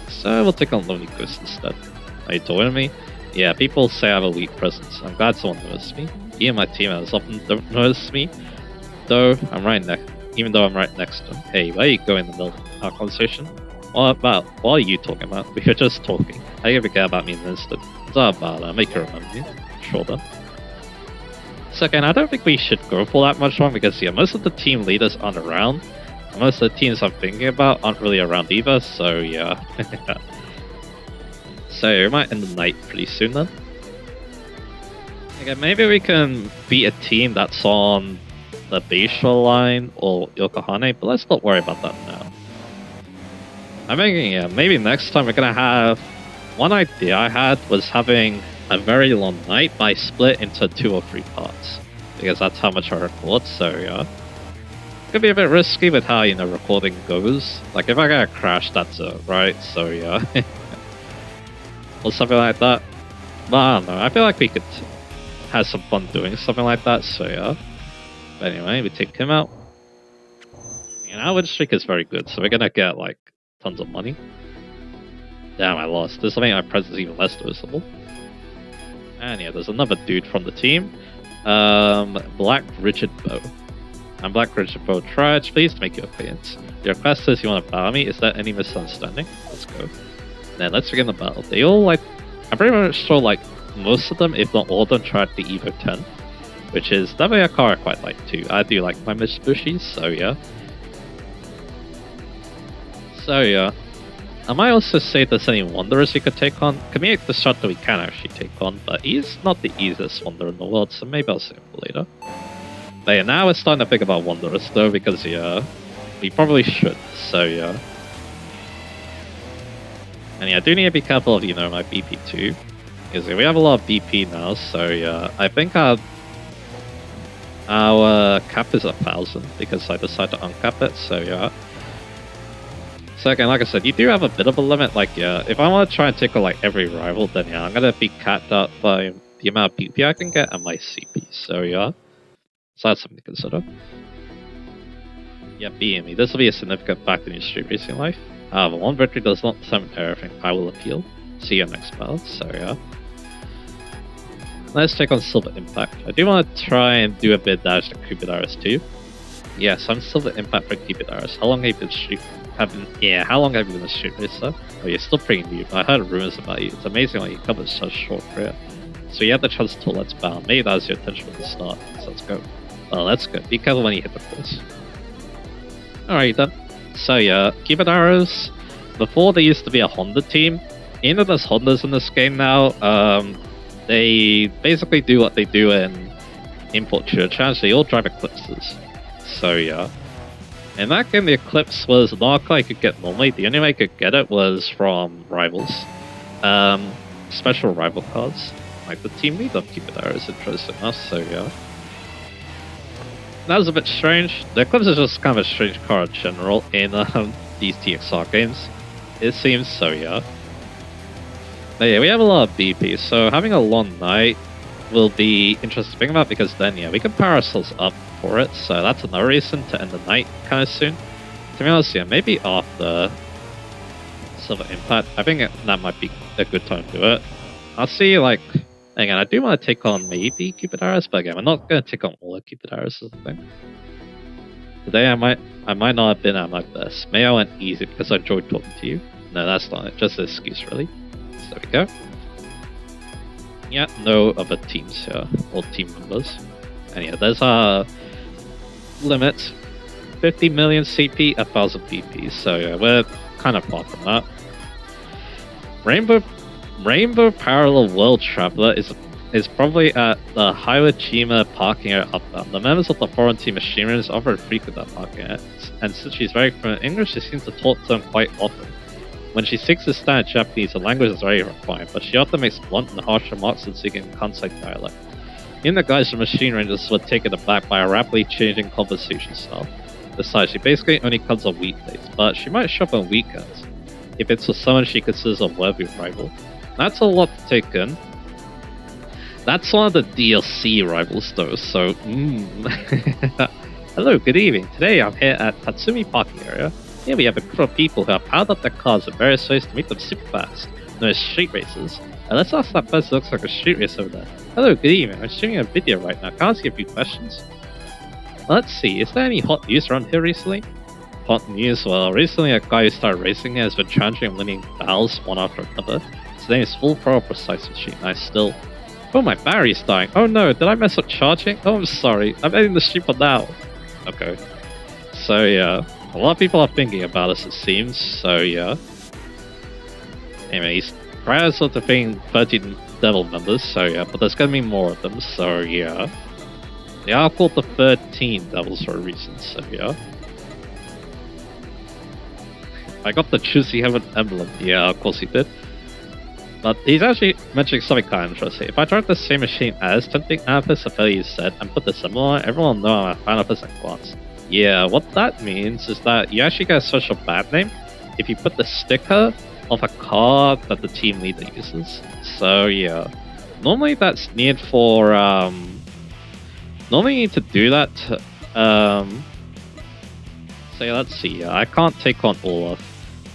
[SPEAKER 1] So we'll take on Lonely Ghost instead. Are you talking to me? Yeah, people say I have a weak presence. I'm glad someone noticed me. he and my teammates often don't notice me, though I'm right next. Even though I'm right next to him. Hey, where you going in the middle of our conversation? What are you talking about? We were just talking. How you ever care about me in an instant? It's all about make you remember me. Sure then. Second, I don't think we should go for that much long because yeah, most of the team leaders aren't around. And most of the teams I'm thinking about aren't really around either, so yeah. So we might end the night pretty soon then. Okay, maybe we can beat a team that's on the Beisha line or Yokohane, but let's not worry about that now. I'm thinking, yeah, maybe next time we're gonna have... One idea I had was having a very long night, but I split into 2 or 3 parts. Because that's how much I record, so yeah. Could be a bit risky with how, recording goes. Like, if I get a crash, that's it, right? So yeah. Or something like that. But I don't know, I feel like we could have some fun doing something like that, so yeah. But anyway, we take him out. And our win streak is very good, so we're gonna get, like, tons of money. Damn, I lost. This will make my presence even less noticeable. And yeah, there's another dude from the team. Black Richard Bow. I'm Black Richard Bow. Triage, please to make your acquaintance. Your request says you want to battle me. Is there any misunderstanding? Let's go. Then let's begin the battle. They all, like... I'm pretty much sure, like, most of them, if not all of them, tried the Evo 10. Which is definitely a car I quite like too. I do like my Mitsubishis, so yeah. So yeah. I might also say if there's any Wanderers we could take on. Kamiyuki the Shuttle we can actually take on, but he's not the easiest Wanderer in the world, so maybe I'll save him for later. But yeah, now we're starting to think about Wanderers though, because yeah, we probably should, so yeah. And yeah, I do need to be careful of, my BP too. Because we have a lot of BP now, so yeah, I think our cap is 1,000 because I decided to uncap it, so yeah. So again, like I said, you do have a bit of a limit, like yeah, if I want to try and take on like every rival, then yeah, I'm gonna be capped out by the amount of BP I can get and my CP, so yeah. So that's something to consider. Yeah, beating me. This will be a significant factor in your street racing life. However, one victory does not determine everything. I will appeal. See you next battle, so yeah. Let's take on Silver Impact. I do want to try and do a bit of damage to Cupid Iris too. Yes, I'm Silver Impact for Cupid Iris. How long have you been how long have you been a street racer? Oh, you're still pretty new. I heard rumors about you. It's amazing how you covered such a short career. So you had the chance to Let's Battle. Maybe that was your intention from the start. So let's go. Well, let's go. Be careful when you hit the course. Alright then. So yeah, Cupid Iris. Before they used to be a Honda team. Even though there's Hondas in this game now, they basically do what they do in Import Church Challenge. They all drive Eclipses. So yeah. In that game, the Eclipse was not a car I could get normally. The only way I could get it was from rivals. Special rival cars. Like the team lead of Cupid Iris, interesting enough, so yeah. That was a bit strange. The Eclipse is just kind of a strange car in general in these TXR games. It seems, so yeah. But yeah, we have a lot of BP, so having a long night will be interesting to think about because then, yeah, we can power ourselves up for it, so that's another reason to end the night kind of soon. To be honest, yeah, maybe after Silver Impact, I think that might be a good time to do it. I'll see, like, again, I do want to take on maybe Cupid Iris, but again, we're not going to take on all of Cupid Iris is the thing. Today I might not have been at my best. Maybe I went easy because I enjoyed talking to you. No, that's not it, just an excuse really. So there we go. Yeah, no other teams here, or team members. And yeah, there's our limit. 50 million CP, 1,000 BP, so yeah, we're kind of far from that. Rainbow Parallel World Traveler is probably at the Hiwajima parking area upbound. The members of the foreign team machineries are very frequent at parking area, and since she's very fluent in English, she seems to talk to them quite often. When she seeks to stand Japanese, the language is very refined, but she often makes blunt and harsh remarks in speaking Kansai dialect. In the guise of machine rangers were taken aback by a rapidly changing conversation style. Besides, she basically only comes on weekdays, but she might show up on weekends, if it's for someone she considers a worthy rival. That's a lot to take in. That's one of the DLC rivals though, so Hello, good evening. Today I'm here at Tatsumi parking area. Here we have a group of people who have powered up their cars in various ways to make them super fast, known as street racers. Let's ask that person looks like a street racer over there. Hello, good evening. I'm streaming a video right now. Can I ask you a few questions? Let's see, is there any hot news around here recently? Hot news? Well, recently a guy who started racing here has been challenging and winning battles one after another. His name is Full Pro Precise Machine. I still... Oh, my battery's dying. Oh no, did I mess up charging? Oh, I'm sorry. I'm ending the stream for now. Okay. So yeah, a lot of people are thinking about us, it seems. So yeah. Anyways, prior to the being 13 devil members, so yeah, but there's gonna be more of them, so yeah. They are called the 13 devils for a reason, so yeah. I got the Juicy Heaven emblem, yeah, of course he did. But he's actually mentioning something kind of interesting. If I drive the same machine as Tempting Amethyst, a fairly said, and put the symbol on it, everyone will know I'm a fan of this at glance. Yeah, what that means is that you actually get a special bad name if you put the sticker of a card that the team leader uses. So yeah, normally that's needed for normally you need to do that to, so yeah, let's see, I can't take on all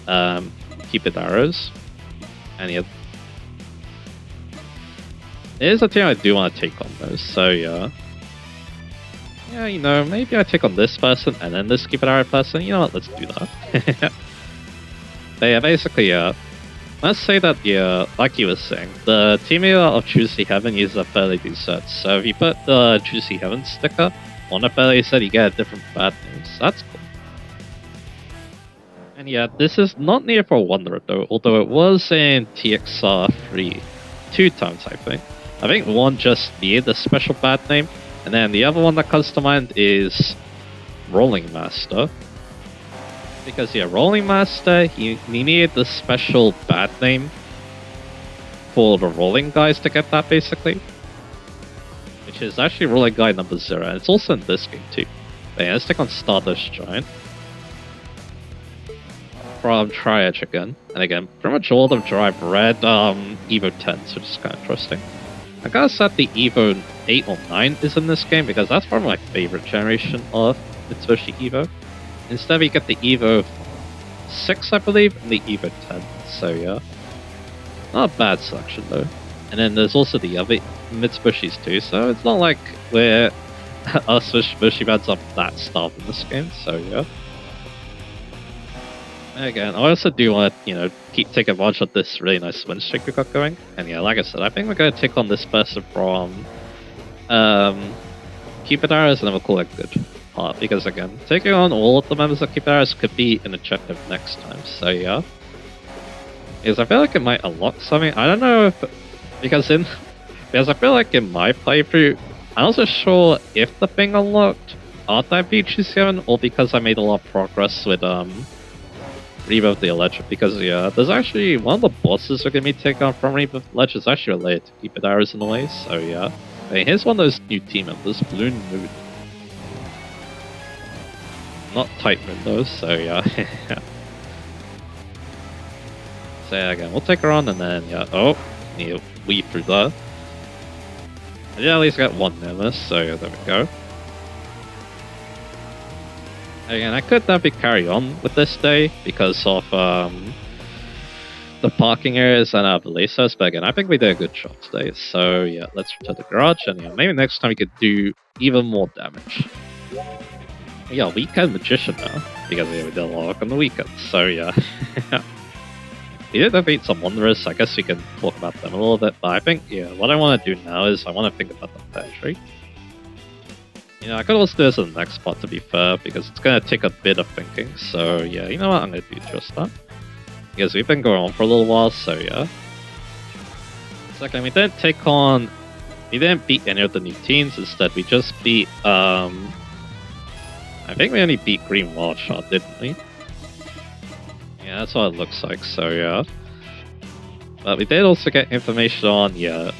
[SPEAKER 1] of Cupid arrows, and yeah, there's a team I do want to take on those, so yeah. Yeah, you know, maybe I take on this person and then this Cupid arrow person. You know what, let's do that. But yeah, basically, yeah. Let's say that, yeah, like you were saying, the team leader of Juicy Heaven uses a fairly good set. So if you put the Juicy Heaven sticker on a fairly set, you get a different bad name. So that's cool. And yeah, this is not near for Wanderer though, although it was in TXR 3 2 times, I think. I think one just needed a special bad name, and then the other one that comes to mind is Rolling Master. Because yeah, Rolling Master, he needed the special bad name for the rolling guys to get that, basically. Which is actually rolling guy number 0, and it's also in this game too. But yeah, let's take on Stardust Giant from Tri-Edge again. And again, pretty much all of them drive red Evo 10s, which is kind of interesting. I gotta say the Evo 8 or 9 is in this game, because that's probably my favorite generation of Mitsubishi Evo. Instead, we get the Evo 6, I believe, and the Evo 10. So yeah, not a bad selection though. And then there's also the other Mitsubishis too. So it's not like we're us Mitsubishi fans are that starved in this game. So yeah. And again, I also do want to, you know, take advantage of this really nice win streak we got going. And yeah, like I said, I think we're going to take on this person from Cupid Arrows, and then we'll call it good. Because again, taking on all of the members of Cupid Arrows could be an objective next time, so yeah. Because I feel like it might unlock something. I don't know if... Because I feel like in my playthrough, I'm not so sure if the thing unlocked after BG7, or because I made a lot of progress with Rebirth of the Legend. Because yeah, there's actually one of the bosses we're going to be taking on from Rebirth of the Legend is actually related to Cupid Arrows in a way, so yeah. Hey, here's one of those new team members, Balloon Moon. Not tight windows, so yeah. So yeah, again, we'll take her on, and then yeah, oh, you weave through that. Yeah, at least got one Nemesis, so yeah, there we go. Again, I could definitely carry on with this day because of the parking areas and the lasers, but again, I think we did a good job today. So yeah, let's return to the garage, and yeah, maybe next time we could do even more damage. Yeah, Weekend Magician now, because yeah, we did a lot of work on the weekend, so yeah. We did defeat some Wanderers, I guess we can talk about them a little bit, but I think, yeah, what I want to do now is I want to think about the factory. You know, I could also do this in the next part, to be fair, because it's going to take a bit of thinking, so yeah, you know what, I'm going to do just that. Because we've been going on for a little while, so yeah. Second, we didn't beat any of the new teams, instead we just beat, I think we only beat Green Wildshot, didn't we? Yeah, that's what it looks like, so yeah. But we did also get information on, yeah,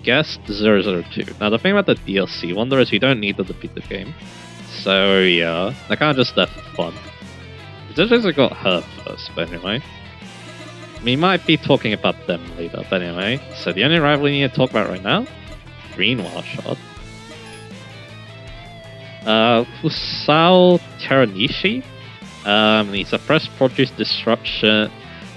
[SPEAKER 1] Guest 002. Now the thing about the DLC Wonder is we don't need to beat the game. So yeah, they're kind of just there for fun. We just got her first, but anyway. We might be talking about them later, but anyway. So the only rival we need to talk about right now, Green Wildshot. Fusao Teranishi. He's a fresh produce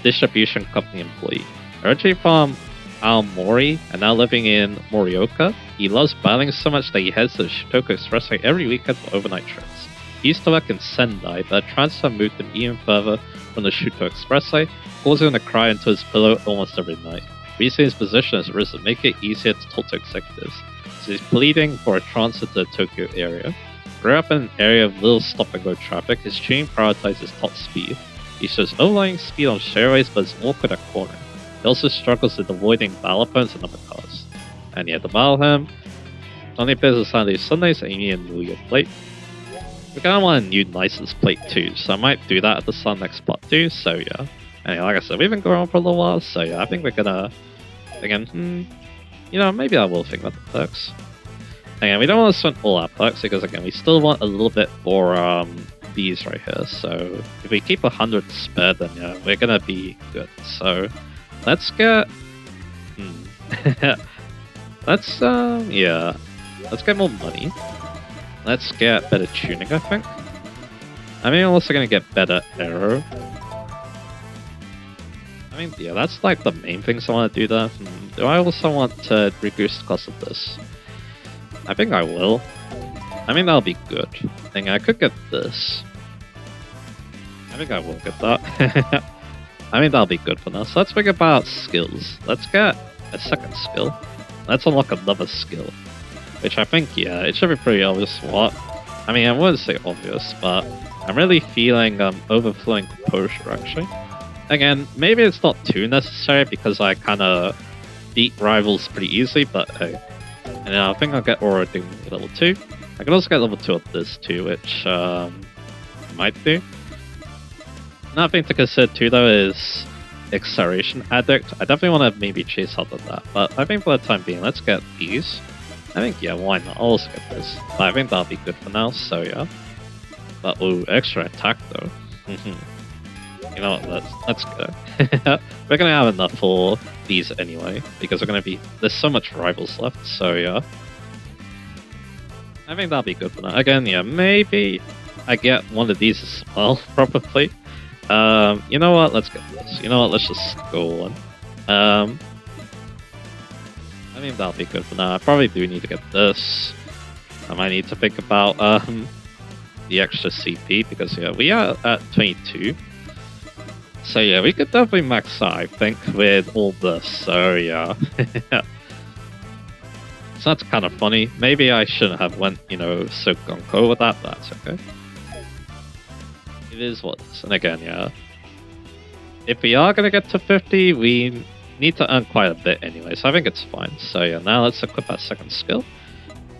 [SPEAKER 1] distribution company employee. Originally from Aomori and now living in Morioka. He loves battling so much that he heads to the Shutoko Expressway every weekend for overnight trips. He used to work in Sendai, but a transfer moved him even further from the Shuto Expressway, causing him to cry into his pillow almost every night. Recently, his position has risen to make it easier to talk to executives, so he's pleading for a transfer to the Tokyo area. Grew up in an area of little stop-and-go traffic, his tuning prioritizes top speed. He shows overlying speed on shareways, but is awkward at cornering. He also struggles with avoiding battle opponents and other cars. And yeah, to battle him, only appears on Saturday, Sundays, and you need a New Year plate. We're gonna want a new license plate too, so I might do that at the start next part too, so yeah. And like I said, we've been going on for a little while, so yeah, I think we're gonna, again, you know, maybe I will think about the perks. Again, we don't want to spend all our perks, because again, we still want a little bit for these right here, so if we keep 100 spare, then yeah, we're gonna be good. So, let's get, let's get more money. Let's get better tuning, I think. I mean, I'm also gonna get better arrow. I mean, yeah, that's like the main things I want to do there. Do I also want to reduce the cost of this? I think I will. I mean, that'll be good. I think I could get this. I think I will get that. I mean, that'll be good for now. So let's think about skills. Let's get a second skill. Let's unlock another skill. Which I think, yeah, it should be pretty obvious what. I mean, I wouldn't say obvious, but I'm really feeling overflowing composure, actually. Again, maybe it's not too necessary because I kind of beat rivals pretty easily, but hey. And I think I'll get Aura Dignity level 2. I can also get level 2 of this too, which I might do. Another thing to consider too, though, is Acceleration Addict. I definitely want to maybe chase out of that, but I think for the time being, let's get these. I think, yeah, why not? I'll also get this. But I think that'll be good for now, so yeah. But, ooh, extra attack, though. You know what, let's go. We're gonna have enough for these anyway, because we're gonna be... There's so much rivals left, so yeah. I think that'll be good for now. Again, yeah, maybe I get one of these as well, probably. You know what, let's get this. You know what, let's just go on. I mean, that'll be good for now. I probably do need to get this. I might need to think about the extra CP, because yeah, we are at 22. So yeah, we could definitely max out, I think, with all this, so yeah. So that's kind of funny. Maybe I shouldn't have went, you know, so gung-ho with that, but that's okay. It is what it is. And again, yeah. If we are going to get to 50, we need to earn quite a bit anyway, so I think it's fine. So yeah, now let's equip our second skill.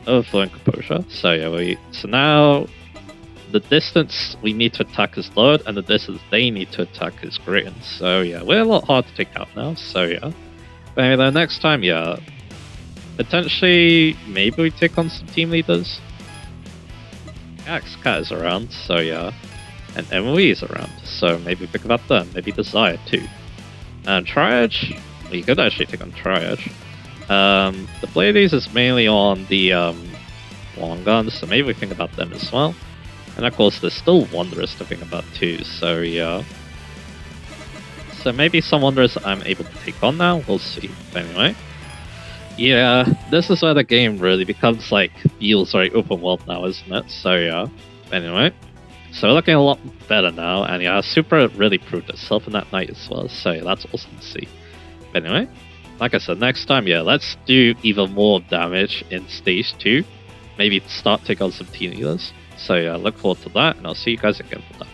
[SPEAKER 1] Overflowing Composure. So yeah, so now the distance we need to attack is lowered, and the distance they need to attack is greater. So yeah, we're a lot hard to take out now, so yeah. But anyway, next time, yeah. Potentially, maybe we take on some team leaders. Cat is around, so yeah. And Emily is around, so maybe think about them. Maybe Desire too. And Triage, we could actually take on Triage. The Blades is mainly on the long guns, so maybe we think about them as well. And of course, there's still Wanderers to think about too, so yeah. So maybe some Wanderers I'm able to take on now, we'll see. But anyway. Yeah, this is where the game really becomes like, feels very open world now, isn't it? So yeah. Anyway. So we're looking a lot better now, and yeah, Supra really proved itself in that night as well, so yeah, that's awesome to see. But anyway, like I said, next time, yeah, let's do even more damage in Stage 2. Maybe start taking on some team leaders. So yeah, look forward to that, and I'll see you guys again for that.